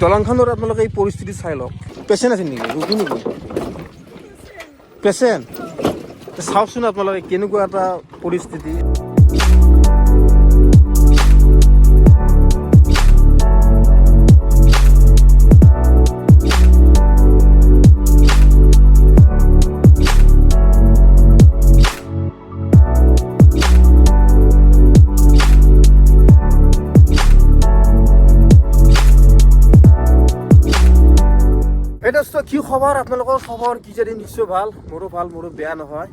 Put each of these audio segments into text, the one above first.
দলংখনৰ আপোনালোকে এই পৰিস্থিতি চাই লওক। পেচেণ্ট আছে নেকি, ৰোগী নেকি? পেচেণ্ট চাওকচোন আপোনালোকে কেনেকুৱা এটা পৰিস্থিতি। এটা কি খবৰ আপোনালোকৰ? খবৰ কি যদি নিশ্চয় ভাল, মোৰো ভাল, মোৰো বেয়া নহয়।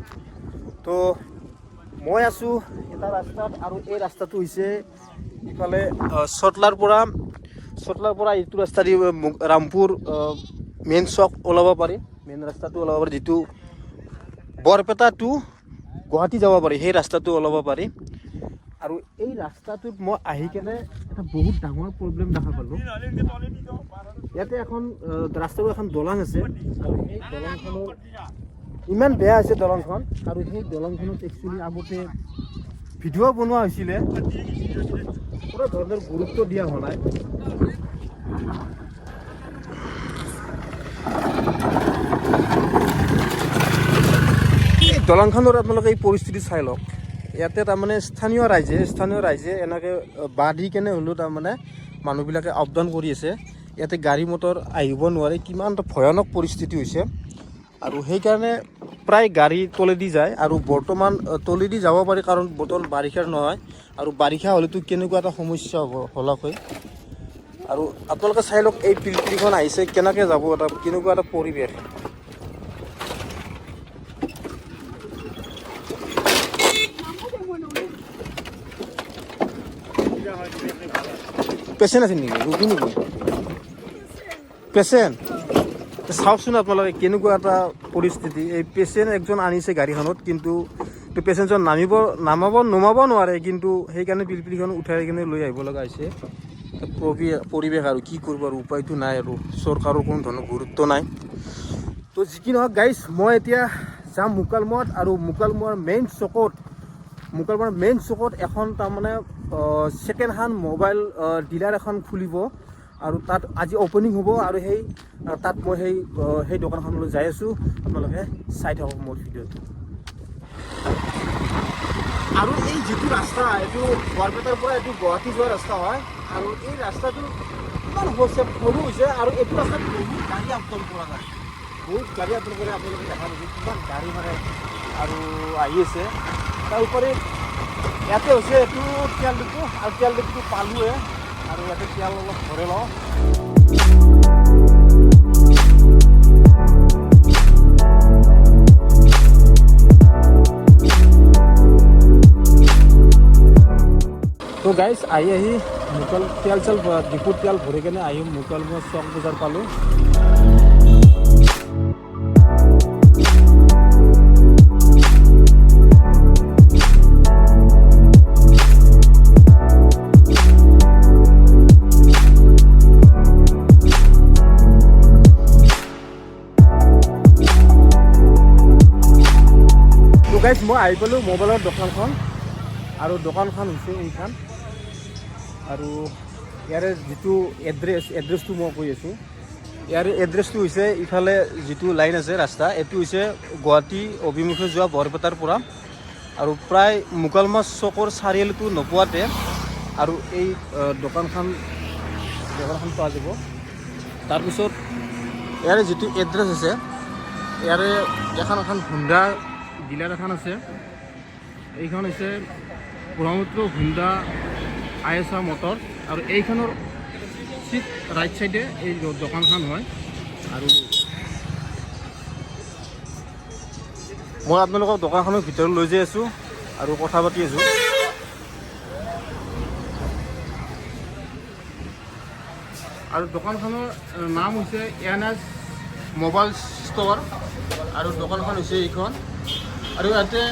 তো মই আছোঁ এটা ৰাস্তাত, আৰু এই ৰাস্তাটো হৈছে ইফালে চটলাৰ পৰা এইটো ৰাস্তা দি ৰামপুৰ মেইন চক ওলাব পাৰি, মেইন ৰাস্তাটো ওলাব পাৰি, যিটো বৰপেটা টু গুৱাহাটী যাব পাৰি সেই ৰাস্তাটো ওলাব পাৰি। আৰু এই ৰাস্তাটোত মই আহি কেনে এটা বহুত ডাঙৰ প্ৰব্লেম দেখা পালোঁ। ইয়াতে এখন ৰাস্তাটো এখন দলং আছে, আৰু সেই দলংখনৰ ইমান বেয়া হৈছে দলংখন। আৰু সেই দলংখনত একচুৱেলি আগতে ভিডিঅ' বনোৱা হৈছিলে, কোনো ধৰণৰ গুৰুত্ব দিয়া হোৱা নাই। এই দলংখনৰ আপোনালোকে এই পৰিস্থিতি চাই লওক। ইয়াতে তাৰমানে স্থানীয় ৰাইজে এনেকৈ বাঁহ দি কেনে হ'লেও তাৰমানে মানুহবিলাকে আপ ডাউন কৰি আছে। ইয়াতে গাড়ী মটৰ আহিব নোৱাৰে, কিমান এটা ভয়ানক পৰিস্থিতি হৈছে। আৰু সেইকাৰণে প্ৰায় গাড়ী তলেদি যায়, আৰু বৰ্তমান তলেদি যাব পাৰি কাৰণ বৰ্তমান বাৰিষাৰ নহয়, আৰু বাৰিষা হ'লেতো কেনেকুৱা এটা সমস্যা হ'লকৈ। আৰু আপোনালোকে চাই লওক এই পিলপিলিখন আহিছে, কেনেকৈ যাব, এটা কেনেকুৱা এটা পৰিৱেশ। পেচেণ্ট আছে নেকি, ৰোগী নেকি? পেচেণ্ট চাওকচোন আপোনালোকে কেনেকুৱা এটা পৰিস্থিতি। এই পেচেণ্ট একজন আনিছে গাড়ীখনত, কিন্তু পেচেণ্টজন নমাব নোৱাৰে, কিন্তু সেইকাৰণে পিলপিলিখন উঠাই কিনে লৈ আহিব লগা হৈছে। পৰিৱেশ আৰু কি কৰিব, আৰু উপায়টো নাই, আৰু চৰকাৰৰ কোনো ধৰণৰ গুৰুত্ব নাই। তো যি কি নহওক গাইজ, মই এতিয়া যাম মুকালমুৱাত, আৰু মুকালমুৱাৰ মেইন চকত এখন তাৰমানে ছেকেণ্ড হেণ্ড মোবাইল ডিলাৰ এখন খুলিব, আৰু তাত আজি অপেনিং হ'ব। আৰু তাত মই সেই দোকানখনলৈ যাই আছোঁ, আপোনালোকে চাই থাকক মোৰ ভিডিঅ'টো। আৰু এই যিটো ৰাস্তা, এইটো বৰপেটাৰ পৰা এইটো গুৱাহাটী যোৱা ৰাস্তা হয়, আৰু এই ৰাস্তাটো ইমান সৰু হৈছে, আৰু এইটো ৰাস্তাত বহুত গাড়ী আপডাউন কৰা যায়, আপোনালোকে দেখা পাইছে কিমান গাড়ী মানে আৰু আহি আছে। তাৰ উপৰি ইয়াতে হৈছে এইটো তেল ডিপু, আৰু তেল ডিপুটো পালোৱে, আৰু ইয়াতে তেল অলপ ভৰাই লওঁ। তো গাইজ আহি ডিপুত তেল ভৰি কেনে আহি মুকালমুৱা চক বজাৰ পালোঁ। গাইজ মই আহি পালোঁ মোবাইলৰ দোকানখন, আৰু দোকানখন হৈছে এইখন। আৰু ইয়াৰে যিটো এড্ৰেছটো মই কৈ আছোঁ, ইয়াৰে এড্ৰেছটো হৈছে ইফালে যিটো লাইন আছে ৰাস্তা, এইটো হৈছে গুৱাহাটী অভিমুখে যোৱা বৰপেটাৰ পৰা, আৰু প্ৰায় মুকালমুৱা চকৰ চাৰিআলিটো নোপোৱাতে আৰু এই দোকানখন পোৱা যাব। তাৰপিছত ইয়াৰে যিটো এড্ৰেছ আছে, ইয়াৰে এখন হুণ্ডা ডিলাৰ এখন আছে। এইখন হৈছে ব্ৰহ্মপুত্ৰ হুণ্ডা ISR মটৰ, আৰু এইখনৰ ঠিক ৰাইট চাইডে এই দোকানখন হয়। আৰু মই আপোনালোকক দোকানখনৰ ভিতৰত লৈ যাই আছোঁ, আৰু কথা পাতি আছোঁ। আৰু দোকানখনৰ নাম হৈছে NS মোবাইল ষ্ট'ৰ, আৰু দোকানখন হৈছে এইখন। আৰু ইয়াতে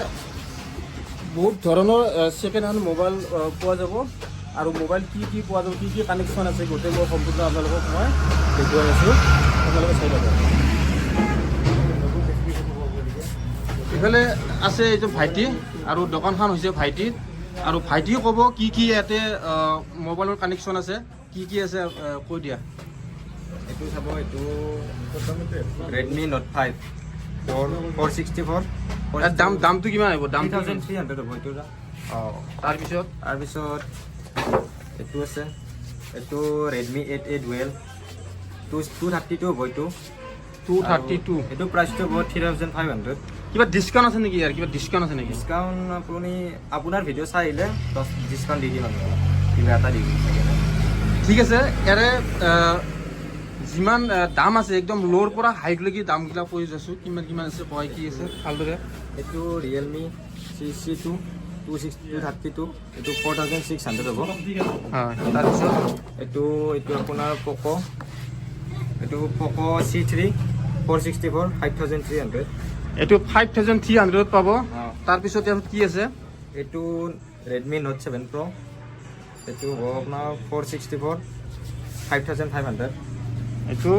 বহুত ধৰণৰ ছেকেণ্ড হেণ্ড মোবাইল পোৱা যাব, আৰু মোবাইল কি পোৱা যাব, কি কানেকশ্যন আছে, গোটেই মই সম্পূৰ্ণ আপোনালোকক মই দেখুৱাই আছোঁ, আপোনালোকে চাই ল'ব। ইফালে আছে এইটো ভাইটি, আৰু দোকানখন হৈছে ভাইটিৰ, আৰু ভাইটিয়ে ক'ব কি ইয়াতে মোবাইলৰ কানেকশ্যন আছে, কি আছে কৈ দিয়া। এইটো চাব, এইটো Redmi Note 5 464 দামটো কিমান হ'ব? দাম 3300 হ'ব এইটো। তাৰপিছত এইটো আছে, এইটো Redmi 8A Dual 232 হ'ব এইটো। 232 এইটো প্ৰাইচটো হ'ব 3500। কিবা ডিছকাউণ্ট আছে নেকি ইয়াৰ? কিবা ডিছকাউণ্ট আছে নেকি? ডিছকাউণ্ট আপুনি আপোনাৰ ভিডিঅ' চাই আহিলে 10 ডিছকাউণ্ট দি দিম আমি, কিবা এটা দি দিম চাগে। ঠিক আছে, ইয়াৰে যিমান দাম আছে একদম ল'ৰ পৰা হাইটলৈকে দামবিলাক কৈ আছোঁ, কিমান আছে কয় কি আছে ভালদৰে। এইটো Realme CC2 232, এইটো 4600 হ'ব। হয়, তাৰপিছত এইটো আপোনাৰ Poco, এইটো Poco C3 464 5300। এইটো 5300 পাব। তাৰপিছত ইয়াত কি আছে? এইটো Redmi Note 7 Pro, এইটো হ'ব আপোনাৰ 464 5500। এইটো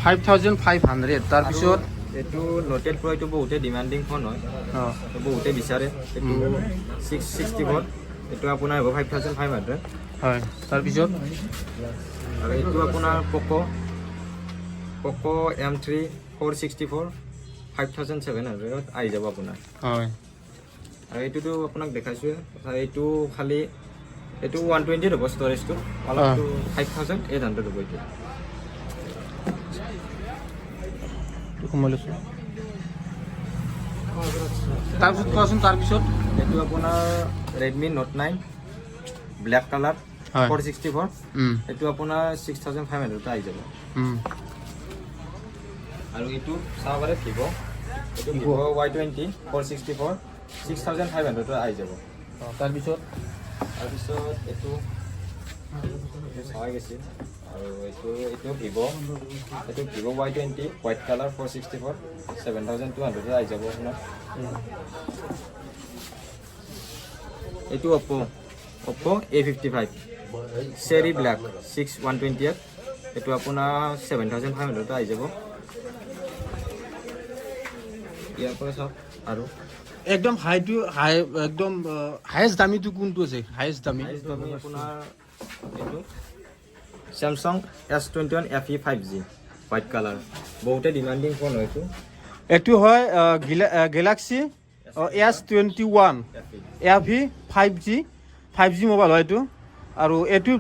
5500। তাৰপিছত এইটো Note 8 Pro, এইটো বহুতে ডিমাণ্ডিং ফোন হয়, বহুতে বিচাৰে। এইটো 664, এইটো আপোনাৰ হ'ব 5500। হয়, তাৰপিছত আৰু এইটো আপোনাৰ Poco M3 464 5700 আহি যাব আপোনাৰ। হয়, আৰু এইটোতো আপোনাক দেখাইছোৱে, এইটো খালি এইটো 128 হ'ব ষ্ট'ৰেজটো, অলপটো 5800 হ'ব এইটো। সোমাই লৈছোঁ। তাৰপিছত কোৱাচোন। তাৰপিছত এইটো আপোনাৰ Redmi Note 9 ব্লেক কালাৰ 464, এইটো আপোনাৰ 6500 আহি যাব। আৰু এইটো চাব পাৰে Vivo, এইটো Vivo Y20 464 6500 আহি যাব। তাৰপিছত এইটো চাই গৈছে। আৰু এইটো Vivo, এইটো Vivo Y20 হোৱাইট কালাৰ 464 7200 আহি যাব আপোনাৰ। এইটো Oppo A55 চেৰি ব্লেক 6128, এইটো আপোনাৰ 7500 আহি যাব। ইয়াৰ পৰা চাওক আৰু একদম একদম হায়েষ্ট দামীটো কোনটো আছে? হায়েষ্ট দামী আপোনাৰ এইটো Samsung S21 FE 5G white colour, বহুতে ডিমাণ্ডিং ফোন হয় এইটো। এইটো হয় Galaxy S21 FE 5G mobile হয় এইটো। আৰু এইটো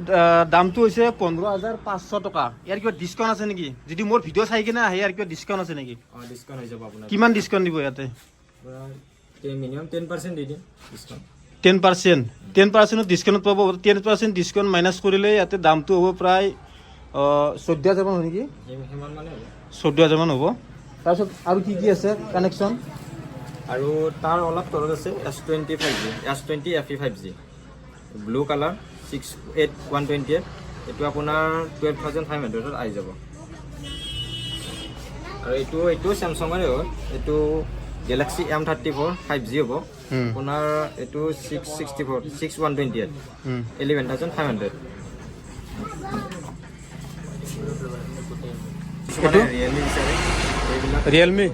দামটো হৈছে 15500 টকা। ইয়াৰ কিবা ডিছকাউণ্ট আছে নেকি? যদি মোৰ ভিডিঅ' চাই কিনে আহে, ইয়াৰ কিবা ডিছকাউণ্ট আছে নেকি? ডিছকাউণ্ট হৈ যাব আপোনাৰ। কিমান ডিছকাউণ্ট দিব ইয়াতে? মিনিমাম 10% দি দিম ডিছকাউণ্ট। 10% ডিছকাউণ্ট পাব। 10% ডিছকাউণ্ট মাইনাছ কৰিলে ইয়াতে দামটো হ'ব প্ৰায় 14000 মান হয় নেকি? সিমান মানে হ'ব, 14000 মান হ'ব। তাৰপিছত আৰু কি আছে কানেকশ্যন? আৰু তাৰ অলপ তলত আছে S20 5G S20 FE 5G blue colour 128, এইটো আপোনাৰ 12500 আহি যাব। আৰু এইটো চেমচাঙৰে হয়, এইটো গেলাক্সি M34 5G হ'ব আপোনাৰ। এইটো 664 6128 11500। ৰিয়েলমি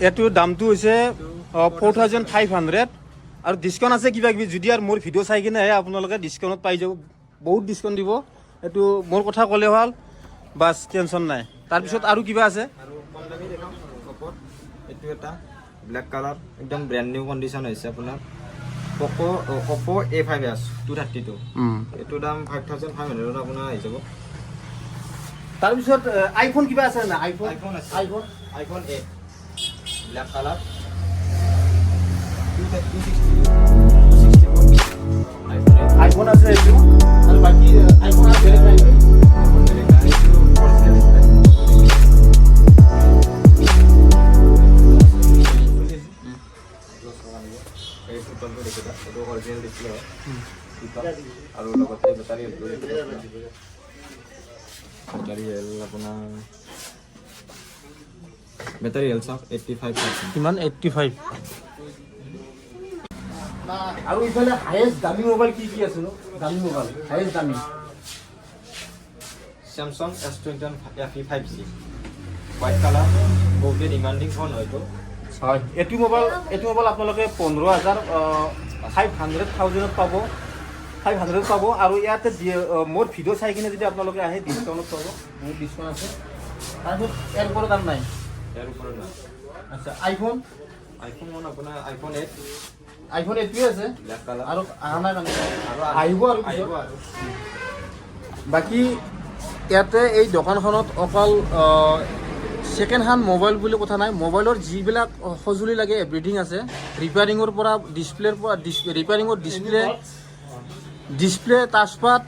এইটো দামটো হৈছে 4500। আৰু ডিছকাউণ্ট আছে কিবা কিবি। যদি আৰু মোৰ ভিডিঅ' চাই কিনে আহে, আপোনালোকে ডিছকাউণ্টত পাই যাব, বহুত ডিছকাউণ্ট দিব। এইটো মোৰ কথা ক'লে ভাল, বাছ টেনশ্যন নাই। তাৰপিছত আৰু কিবা আছে? আৰু কম দামী দেখাম Oppo, এইটো এটা ব্লেক কালাৰ একদম ব্ৰেণ্ড নিউ কণ্ডিশ্যন হৈছে আপোনাৰ Oppo A5s 232, এইটো দাম 5500 আপোনাৰ আহি যাব। তাৰপিছত আইফোন কিবা আছে না? আইফোন আছে, আইফোন 8 ব্লেক কালাৰ 264 আইফোন আছে এইটো। আৰু বাকী আইফোন আৰু বেলেগ নাই? আৰু লগতে বেটাৰী আপোনাৰ বেটাৰী হেল্থ চাওক 85%। কিমান? 85। আৰু ইফালে হায়েষ্ট দামী মোবাইল কি আছে নো? দামী মোবাইল হায়েষ্ট দামী Samsung S21 FE 5G white colour, বহুতে ডিমাণ্ডিং ফোন হয়তো। হয়, এইটো মোবাইল আপোনালোকে 15500 পাব। 500 পাব আৰু ইয়াতে মোৰ ভিডিঅ' চাই কিনে যদি আপোনালোকে আহে ডিছকাউণ্টত পাব, বহুত ডিছকাউণ্ট আছে। তাৰপিছত ইয়াৰ ওপৰত দাম নাই। ইয়াৰ ওপৰত নাই। আচ্ছা আইফোন আপোনাৰ আইফোন 8 8 আছে ব্লেক কালাৰ আৰু অহা নাই মানে আৰু আহিব আৰু আহিব পিছত। আৰু বাকী ইয়াতে এই দোকানখনত অকল ছেকেণ্ড হেণ্ড মোবাইল বুলি কথা নাই, মোবাইলৰ যিবিলাক সঁজুলি লাগে এভৰিথিং আছে। ৰিপেয়াৰিঙৰ পৰা ৰিপেয়াৰিঙৰ ডিছপ্লে টাচপাড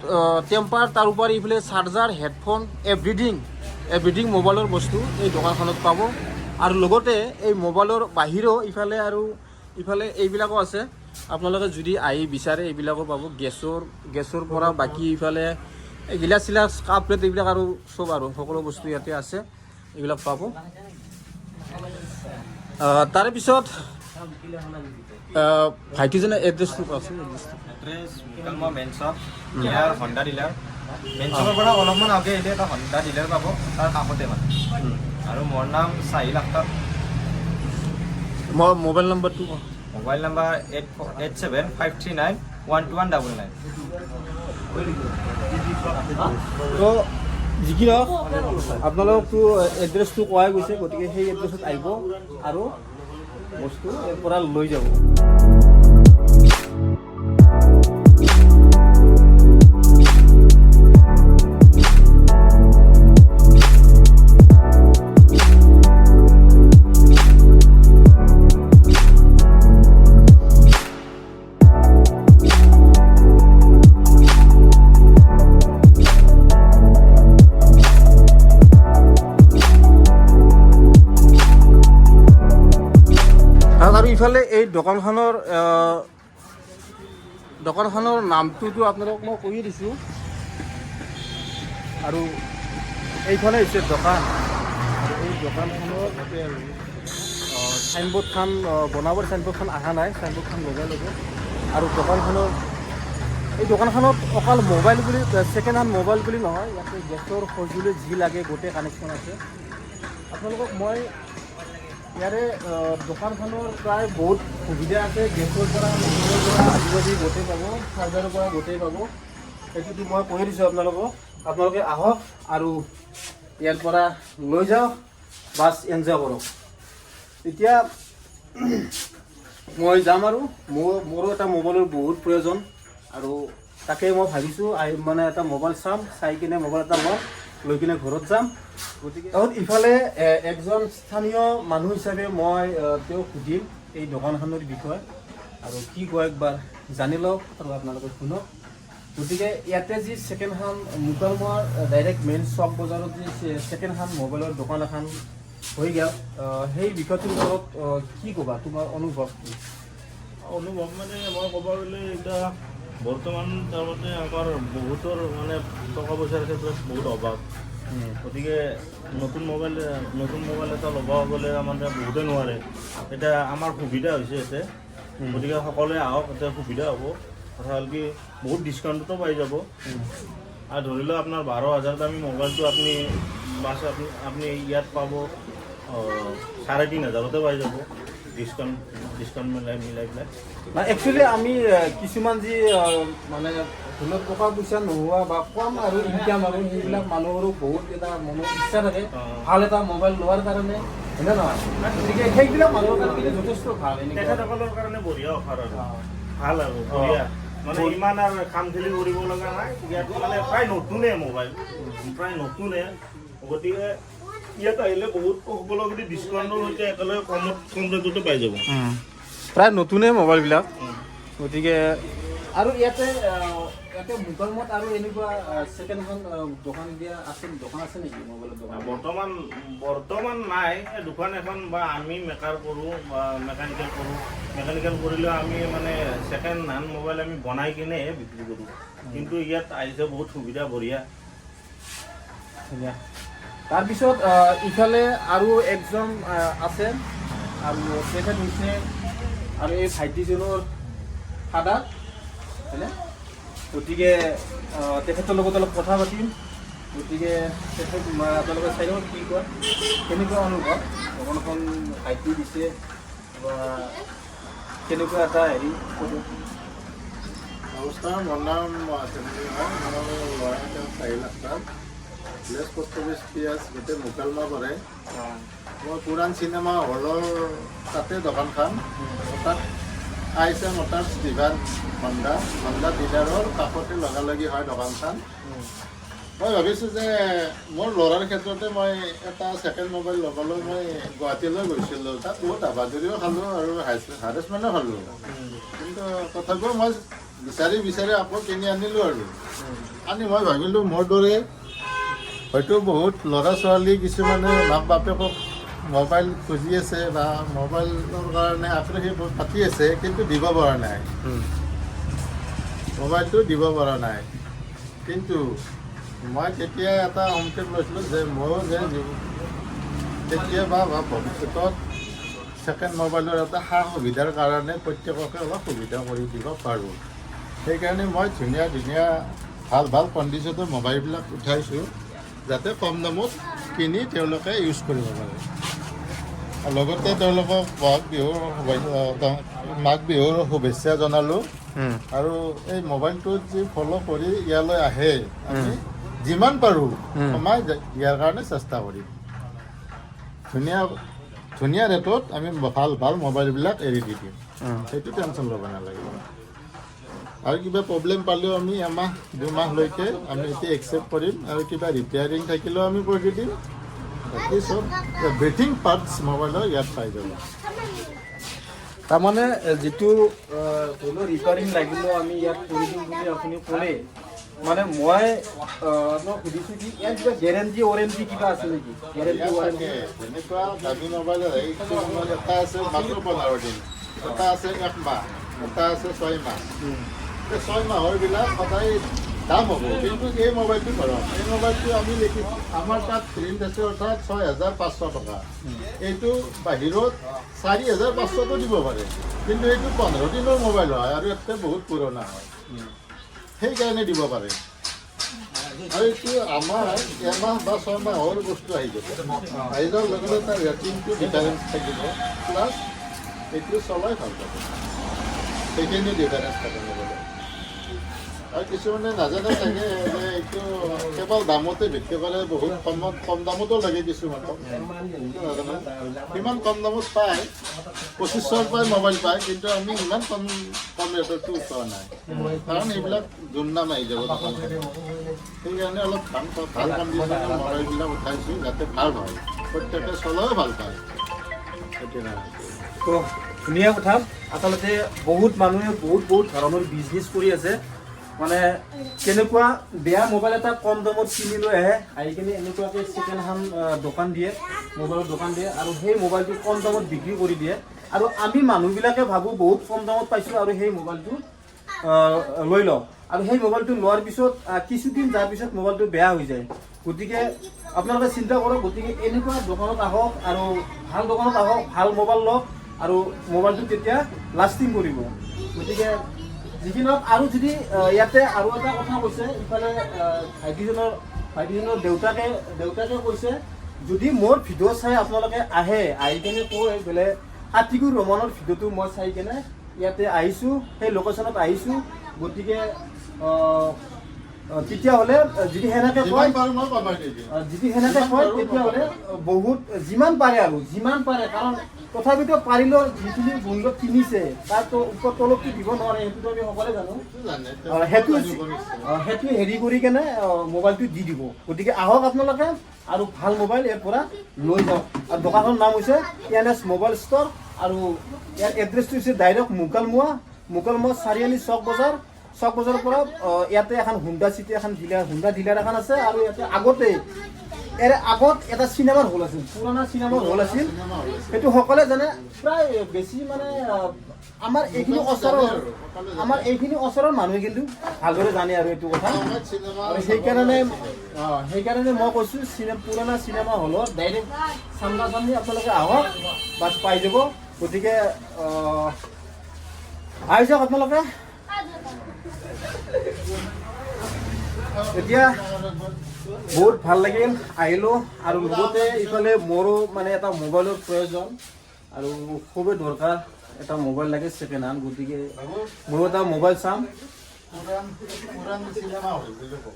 টেম্পাৰ, তাৰ উপৰি এইফালে চাৰ্জাৰ হেডফোন এভৰিথিং মোবাইলৰ বস্তু এই দোকানখনত পাব। আৰু লগতে এই মোবাইলৰ বাহিৰেও ইফালে এইবিলাকো আছে। আপোনালোকে যদি আহি বিচাৰে এইবিলাকো পাব, গেছৰ পৰা বাকী ইফালে এই গিলাচ চিলাচ কাপ প্লেট এইবিলাক আৰু চব আৰু সকলো বস্তু ইয়াতে আছে, এইবিলাক পাব। তাৰে পিছত ভাইটিজনে এড্ৰেছটো আছে। এড্ৰেছ মুকালমুৱা মেইন শ্বপ, ইয়াৰ হণ্ডা ডিলাৰ। মেইন শ্বপৰ পৰা অলপমান আগে আহিলে এটা হণ্ডা ডিলাৰ পাব, তাৰ কাষতে মানে। আৰু মোৰ নাম চাহিল আখতাৰ। মোবাইল নম্বৰটো মোবাইল নাম্বাৰ 8753912199। তো যিকি নহওক আপোনালোকতো এড্ৰেছটো কোৱাই গৈছে, গতিকে সেই এড্ৰেছত আহিব আৰু বস্তু ইয়াৰ পৰা লৈ যাব। আৰু ইফালে এই দোকানখনৰ নামটোতো আপোনালোকক মই কৈয়ে দিছোঁ। আৰু এইফালে হৈছে দোকান, আৰু এই দোকানখনৰ চাইনবোৰ্ডখন বনাবৰ চাইনবোৰ্ডখন অহা নাই, চাইনবোৰ্ডখন লগাই ল'ব। আৰু এই দোকানখনত অকল মোবাইল বুলি ছেকেণ্ড হেণ্ড মোবাইল বুলি নহয়, ইয়াতে গেছৰ সঁজুলি যি লাগে গোটেই কানেকশ্যন আছে। আপোনালোকক মই ইয়াৰে দোকানখনৰ প্ৰায় বহুত সুবিধা আছে, গেছৰ পৰা মোবাইলৰ পৰা আজিকালি গোটেই পাব, চাৰ্জাৰৰ পৰা গোটেই পাব। সেইটোতো মই কৈ দিছোঁ আপোনালোকে আহক আৰু ইয়াৰ পৰা লৈ যাওক, বাছ এনজয় কৰক। এতিয়া মই যাম আৰু মোৰো এটা মোবাইলৰ বহুত প্ৰয়োজন, আৰু তাকে মই ভাবিছোঁ মানে এটা মোবাইল চাম, চাই কিনে মোবাইল এটা ল'ম, লৈ কিনে ঘৰত যাম। গতিকে ইফালে একজন স্থানীয় মানুহ হিচাপে মই তেওঁক সুধিম এই দোকানখনৰ বিষয়ে, আৰু কি কয় একবাৰ জানি লওক আৰু আপোনালোকে শুনক। গতিকে ইয়াতে যি ছেকেণ্ড হেণ্ড মুকালমুৱাৰ ডাইৰেক্ট মেইন শ্বপ বজাৰত যি ছেকেণ্ড হেণ্ড মোবাইলৰ দোকান এখন হৈ গ'ল, সেই বিষয়টোৰ ওপৰত কি ক'বা, তোমাৰ অনুভৱ কি? অনুভৱ মানে মই ক'ব গ'লে এতিয়া বৰ্তমান তাৰমানে আমাৰ বহুতৰ মানে টকা পইচাৰ ক্ষেত্ৰত বহুত অভাৱ। গতিকে নতুন মোবাইল এটা ল'ব গ'লে মানে বহুতে নোৱাৰে। এতিয়া আমাৰ সুবিধা হৈছে ইয়াতে, গতিকে সকলোৱে আহক, এতিয়া সুবিধা হ'ব। কথা হ'ল কি বহুত ডিছকাউণ্টতো পাই যাব। আৰু ধৰি লওক আপোনাৰ 12,000 দামী মোবাইলটো আপুনি ইয়াত পাব 3,500 পাই যাব, ডিছকাউণ্ট মিলাই পেলাই। একচুৱেলি আমি কিছুমান যি মানে ধৰি লওক টকা পইচা নোহোৱা বা কম আৰু ইনকাম আৰু সেইবিলাক মানুহৰো বহুত এটা মনৰ ইচ্ছা থাকে ভাল এটা মোবাইল লোৱাৰ কাৰণে, হয়নে নহয়? গতিকে সেইবিলাক মানুহৰ কাৰণে যথেষ্ট ভাল। তেখেতসকলৰ কাৰণে বঢ়িয়া অফাৰ আৰু ভাল আৰু বঢ়িয়া, মানে ইমান আৰু কাম খেলি কৰিব লগা নাই। ইয়াত মানে প্ৰায় নতুনে মোবাইল, প্ৰায় নতুনে। গতিকে ইয়াত আহিলে বহুত সকলো যদি ডিছকাউণ্টৰ সৈতে একেলগে কম ৰেটতে পাই যাব। প্ৰায় নতুনেই মোবাইলবিলাক। গতিকে আৰু ইয়াতে মুকালমুৱাত আৰু এনেকুৱা ছেকেণ্ড হেণ্ড দোকান আছে নেকি মোবাইলৰ দোকান? বৰ্তমান নাই। দোকান এখন বা আমি মেকাৰ কৰোঁ বা মেকানিকেল কৰিলেও আমি মানে ছেকেণ্ড হেণ্ড মোবাইল আমি বনাই কিনে বিক্ৰী কৰোঁ। কিন্তু ইয়াত আহিছে বহুত সুবিধা, বঢ়িয়া। তাৰপিছত ইফালে আৰু একজন আছে, আৰু তেখেত হৈছে আৰু এই ভাইটিজনৰ ফাদাৰ, হয়নে? গতিকে তেখেতৰ লগত অলপ কথা পাতিম। গতিকে তেখেত আপোনালোকে চাই লওক কি কয়, কেনেকুৱা অনুভৱ দোকানখন ভাইটি দিছে বা কেনেকুৱা এটা হেৰি কৰোঁ। নমস্কাৰ, মোৰ নাম চেমনি হয়। মোৰ ল'ৰা তেওঁ চাহিল আখতাৰ, ভিলেজ পোষ্ট অফিচ পিয়াজ গোটেই মুকালমা পৰে। মই পুৰাণ চিনেমা হলৰ তাতে দোকানখন তাত আহিছে মতাৰ ডিভাৰ হণ্ডা ডিলাৰৰ কাষতে লগালগি হয় দোকানখন। মই ভাবিছোঁ যে মোৰ ল'ৰাৰ ক্ষেত্ৰতে মই এটা ছেকেণ্ড মোবাইল ল'বলৈ মই গুৱাহাটীলৈ গৈছিলোঁ। তাত বহুত আবাদুৰিও খালোঁ আৰু হাৰেছমেণ্টো খালোঁ, কিন্তু তথাপিও মই বিচাৰি আকৌ কিনি আনিলোঁ আৰু আনি মই ভাবিলোঁ মোৰ দৰে হয়তো বহুত ল'ৰা ছোৱালী কিছুমানে মাক বাপেকক মোবাইল খুজি আছে বা মোবাইলৰ কাৰণে আগ্ৰহী পাতি আছে, কিন্তু দিব পৰা নাই, মোবাইলটো দিব পৰা নাই। কিন্তু মই তেতিয়া এটা সংকেত লৈছিলোঁ যে ময়ো যে কেতিয়াবা বা ভৱিষ্যতত ছেকেণ্ড মোবাইলৰ এটা সা সুবিধাৰ কাৰণে প্ৰত্যেককে অলপ সুবিধা কৰি দিব পাৰোঁ। সেইকাৰণে মই ধুনীয়া ভাল কণ্ডিশ্যনৰ মোবাইলবিলাক উঠাইছোঁ, যাতে কম দামত কিনি তেওঁলোকে ইউজ কৰিব পাৰে। লগতে তেওঁলোকক মাঘ বিহুৰ শুভেচ্ছা জনালোঁ। আৰু এই মোবাইলটোত যি ফ'ল' কৰি ইয়ালৈ আহে, আমি যিমান পাৰোঁ কমাই দিয়াৰ কাৰণে চেষ্টা কৰিম। ধুনীয়া ৰেটত আমি ভাল মোবাইলবিলাক এৰি দি দিম, সেইটো টেনশ্যন ল'ব নালাগিব। আৰু কিবা প্ৰব্লেম পালেও আমি এমাহ 2 মাহলৈকে আমি এতিয়া একচেপ্ট কৰিম, আৰু কিবা ৰিপেয়াৰিং থাকিলেও আমি কৰি দিম। বাকী চব এভৰিথিং পাৰ্টছ মোবাইলৰ ইয়াত পাই যাব। তাৰমানে যিটো ধৰি লওক ৰিপেয়াৰিং লাগিলেও আমি ইয়াত কৰি দিম বুলি আপুনি ক'লে, মানে মই আপোনাক সুধিছোঁ কি ইয়াত কিবা গেৰেণ্টি ৱাৰেণ্টি কিবা আছে নেকি? গেৰেণ্টি ৱাৰেণ্টি যেনেকুৱা দামী মোবাইল এটা আছে মাত্ৰ 15 দিন, এটা আছে 1 মাহ, এটা আছে 6 মাহ। এই 6 মাহৰবিলাক সদায় দাম হ'ব, কিন্তু এই মোবাইলটো ধৰক, এই মোবাইলটো আমি লিখিছোঁ আমাৰ তাত প্ৰিণ্ট আছে অৰ্থাৎ 6,500 টকা। এইটো বাহিৰত 4,500টো দিব পাৰে, কিন্তু এইটো 15 দিনৰ মোবাইল হয় আৰু ইয়াতকৈ বহুত পুৰণা হয়, সেইকাৰণে দিব পাৰে। আৰু এইটো আমাৰ এমাহ বা 6 মাহৰ বস্তু আহি যাব, আহি যোৱাৰ লগে লগে তাৰ ৰেটিংটো ডিফাৰেঞ্চ থাকিব, প্লাছ এইটো চলাই ভাল পাব, সেইখিনি ডিফাৰেঞ্চ থাকে মোবাইলত। আৰু কিছুমানে নাজানে চাগে যে এইটো কেৱল দামতে ভিত্তি কৰে, বহুত কম দামতো লাগে কিছুমানক, নাজানে সিমান কম দামত পায়, 2500ৰ পৰাই মোবাইল পায়, কিন্তু আমি ইমান কম ৰেটৰটো পোৱা নাই, কাৰণ এইবিলাক দুৰ্নাম আহি যাব দোকানখন। সেইকাৰণে অলপ ভাল কণ্ডিশ্যনৰ মোবাইলবিলাক উঠাইছোঁ, যাতে ভাল হয়, প্ৰত্যেকে চলায়ো ভাল পায়। সেইটোৱে তো ধুনীয়া কথা। আচলতে বহুত মানুহে বহুত ধৰণৰ বিজনেছ কৰি আছে, মানে কেনেকুৱা বেয়া মোবাইল এটা কম দামত কিনি লৈ আহি কিনে এনেকুৱাকৈ ছেকেণ্ড হেণ্ড দোকান দিয়ে, মোবাইলৰ দোকান দিয়ে, আৰু সেই মোবাইলটো কম দামত বিক্ৰী কৰি দিয়ে। আৰু আমি মানুহবিলাকে ভাবোঁ বহুত কম দামত পাইছোঁ আৰু সেই মোবাইলটো লৈ লওঁ, আৰু সেই মোবাইলটো লোৱাৰ পিছত কিছুদিন যোৱাৰ পিছত মোবাইলটো বেয়া হৈ যায়। গতিকে আপোনালোকে চিন্তা কৰক, গতিকে এনেকুৱা দোকানত আহক আৰু ভাল দোকানত আহক, ভাল মোবাইল লওক, আৰু মোবাইলটো তেতিয়া লাষ্টিং কৰিব। গতিকে যিখিনি হওক, আৰু যদি ইয়াতে আৰু এটা কথা কৈছে, ইফালে ভাইটিজনৰ দেউতাকে কৈছে, যদি মোৰ ভিডিঅ' চাই আপোনালোকে আহি কিনে কয় বোলে আতিকুৰ ৰহমানৰ ভিডিঅ'টো মই চাই কিনে ইয়াতে আহিছোঁ, সেই লোকেশ্যনত আহিছোঁ, গতিকে তেতিয়াহ'লে যদি সেনেকৈ কয় তেতিয়াহ'লে বহুত যিমান পাৰে, কাৰণ তথাপিতো পাৰিলেও যিখিনি মূল্যত কিনিছে তাৰতো ওপৰত তলতটো দিব নোৱাৰে, সেইটোতো আমি সকলোৱে জানো। সেইটো হেৰি কৰি কেনে মোবাইলটো দি দিব। গতিকে আহক আপোনালোকে আৰু ভাল মোবাইল ইয়াৰ পৰা লৈ যাওক। আৰু দোকানখনৰ নাম হৈছে TNS মোবাইল ষ্ট'ৰ, আৰু ইয়াৰ এড্ৰেছটো হৈছে ডাইৰেক্ট মুকালমুৱা চাৰিআলি চক বজাৰৰ পৰা ইয়াতে এখন হুণ্ডা চিটি এখন হুণ্ডা ডিলাৰ এখন আছে, আৰু ইয়াতে আগত এটা চিনেমাৰ হল আছিল, পুৰণা চিনেমাৰ হল আছিল, সেইটো সকলোৱে জানে। প্ৰায় বেছি মানে আমাৰ এইখিনি ওচৰৰ মানুহে কিন্তু ভালদৰে জানে আৰু এইটো কথা। আৰু সেইকাৰণে মই কৈছোঁ পুৰণা চিনেমা হলত ডাইৰেক্ট চামনা-চামনি আপোনালোকে আহক, বাছ পাই যাব। গতিকে আহি যাওক আপোনালোকে। এতিয়া বহুত ভাল লাগিল, আহিলোঁ, আৰু লগতে ইফালে মোৰো মানে এটা মোবাইলৰ প্ৰয়োজন, আৰু খুবেই দৰকাৰ, এটা মোবাইল লাগে ছেকেণ্ড হেণ্ড। গতিকে ময়ো এটা মোবাইল চাম, পুৰাণ চিনেমা হ'ল বুলি কওঁ।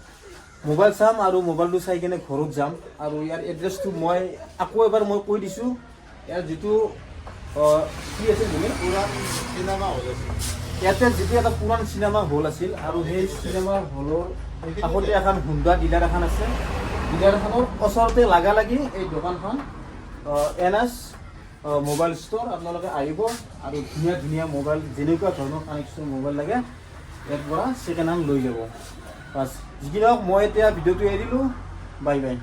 মোবাইল চাম আৰু মোবাইলটো চাই কিনে ঘৰত যাম আৰু ইয়াৰ এড্ৰেছটো মই আকৌ এবাৰ মই কৈ দিছোঁ। ইয়াৰ যিটো কি আছিল বুলি পুৰাণ চিনেমা হ'ল আছিল। ইয়াতে যিটো এটা পুৰাণ চিনেমা হল আছিল আৰু সেই চিনেমা হলৰ কাষতে এখন হুণ্ডা ডিলাৰ এখন আছে। ডিলাৰখনৰ ওচৰতে লাগি এই দোকানখন NS মোবাইল ষ্ট'ৰ। আপোনালোকে আহিব আৰু ধুনীয়া ধুনীয়া মোবাইল যেনেকুৱা ধৰণৰ কানেকশ্যন মোবাইল লাগে ইয়াৰ পৰা ছেকেণ্ড হেণ্ড লৈ যাব। বাছ যি কি নহওক মই এতিয়া ভিডিঅ'টো এৰিলোঁ। Bye bye.